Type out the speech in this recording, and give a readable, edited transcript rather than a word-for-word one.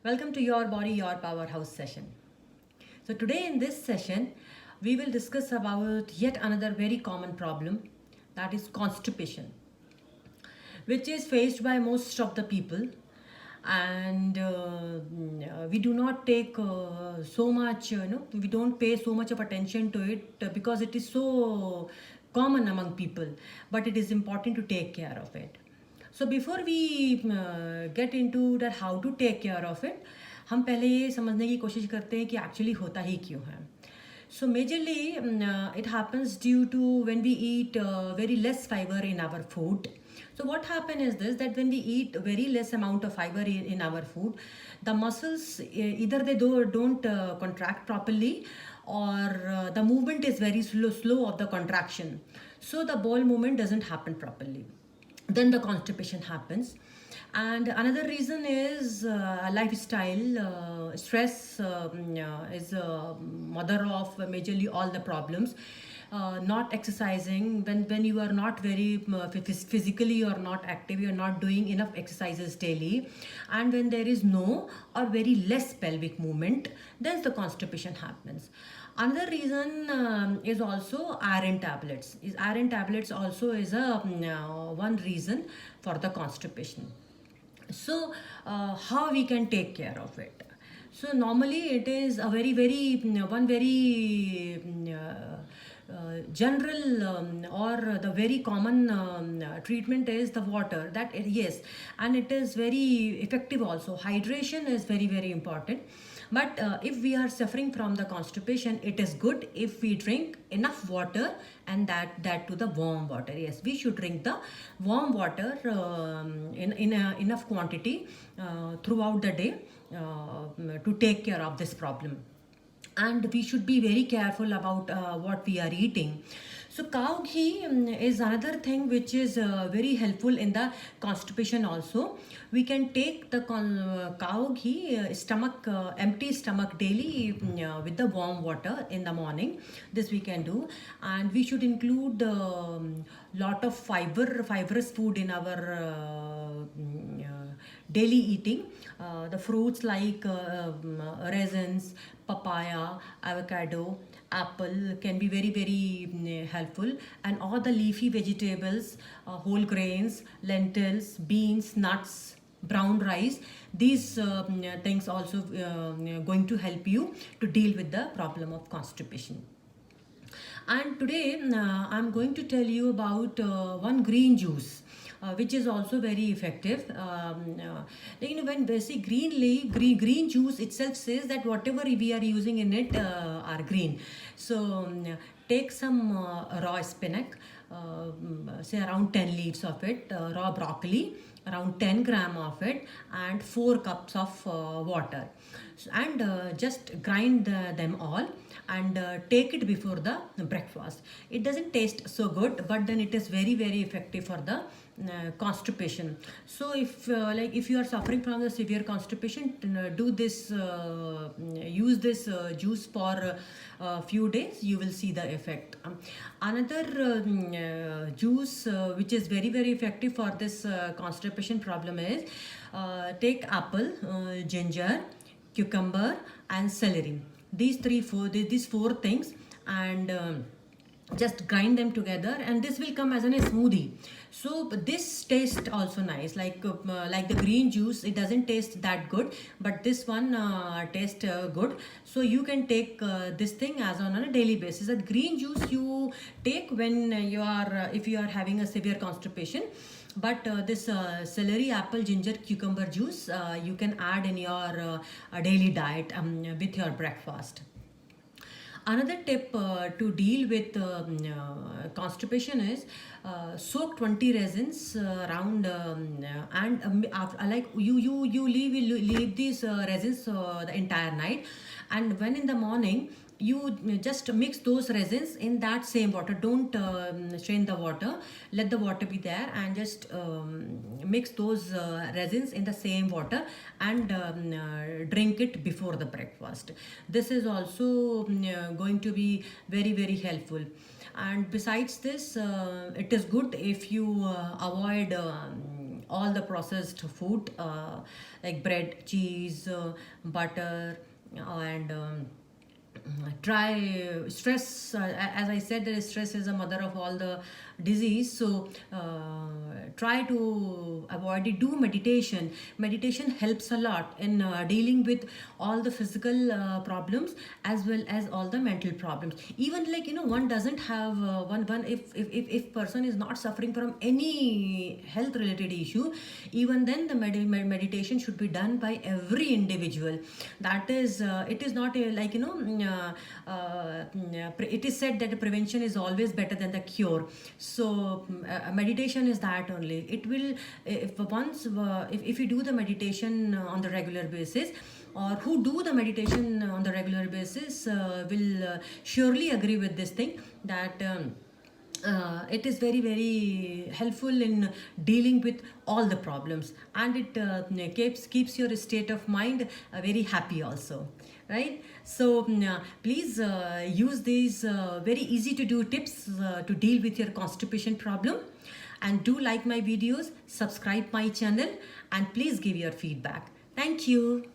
Welcome to Your Body, Your Powerhouse session. So today in this session, we will discuss about yet another very common problem, that is constipation, which is faced by most of the people. And we do not take so much, we don't pay so much of attention to it because it is so common among people, but it is important to take care of it. So before we get into that how to take care of it, हम पहले ये समझने की कोशिश करते हैं कि actually होता ही क्यों है. So majorly it happens due to when we eat very less fiber in our food. So what happens is this, that when we eat very less amount of fiber in our food, the muscles either they don't contract properly, or the movement is very slow of the contraction. So the bowel movement doesn't happen properly. Then the constipation happens. And another reason is lifestyle. Stress is mother of majorly all the problems. Not exercising, when you are not very physically or not active, you are not doing enough exercises daily, and when there is no or very less pelvic movement, then the constipation happens. Another reason is also iron tablets. Iron tablets also is a one reason for the constipation. So how we can take care of it? So normally it is a very one very general or the very common treatment is the water. That yes, and it is very effective also. Hydration is very important. But if we are suffering from the constipation, it is good if we drink enough water, and that to the warm water. Yes, we should drink the warm water in enough quantity throughout the day to take care of this problem. And we should be very careful about what we are eating. So cow ghee is another thing which is very helpful in the constipation also. We can take the cow ghee empty stomach daily with the warm water in the morning. This we can do, and we should include lot of fibrous food in our daily eating. The fruits like raisins, papaya, avocado, apple can be very helpful, and all the leafy vegetables, whole grains, lentils, beans, nuts, brown rice, these things also going to help you to deal with the problem of constipation. And today I'm going to tell you about one green juice which is also very effective. When they say green juice itself says that whatever we are using in it are green. So take some raw spinach, say around 10 leaves of it, raw broccoli, around 10 gram of it, and 4 cups of water. And just grind them all, and take it before the breakfast. It doesn't taste so good, but then it is very effective for the constipation. So if you are suffering from the severe constipation, do this use this juice for a few days. You will see the effect. Another juice which is very effective for this constipation problem is take apple, ginger, cucumber, and celery. These four things, and just grind them together, and this will come as a smoothie. So this tastes also nice, like the green juice. It doesn't taste that good, but this one tastes good. So you can take this thing as on a daily basis. That green juice you take when you are if you are having a severe constipation. But this celery, apple, ginger, cucumber juice you can add in your daily diet with your breakfast. Another tip to deal with constipation is soak 20 resins around and like you leave these resins the entire night, and when in the morning you just mix those resins in that same water. Don't strain the water, let the water be there, and just mix those resins in the same water, and drink it before the breakfast. This is also going to be very helpful. And besides this, it is good if you avoid all the processed food, like bread, cheese, butter, and try stress. As I said, that stress is the mother of all the disease. So try to avoid it. Do meditation. Meditation helps a lot in dealing with all the physical problems as well as all the mental problems. Even like, one doesn't have one if person is not suffering from any health related issue, even then the meditation should be done by every individual. That is it is not like, it is said that prevention is always better than the cure. So meditation is that only. It will, if you do the meditation on the regular basis, or who do the meditation on the regular basis, will surely agree with this thing, that it is very very helpful in dealing with all the problems, and it keeps your state of mind very happy also, right? So please use these very easy to do tips to deal with your constipation problem, and do like my videos, subscribe my channel, and please give your feedback. Thank you.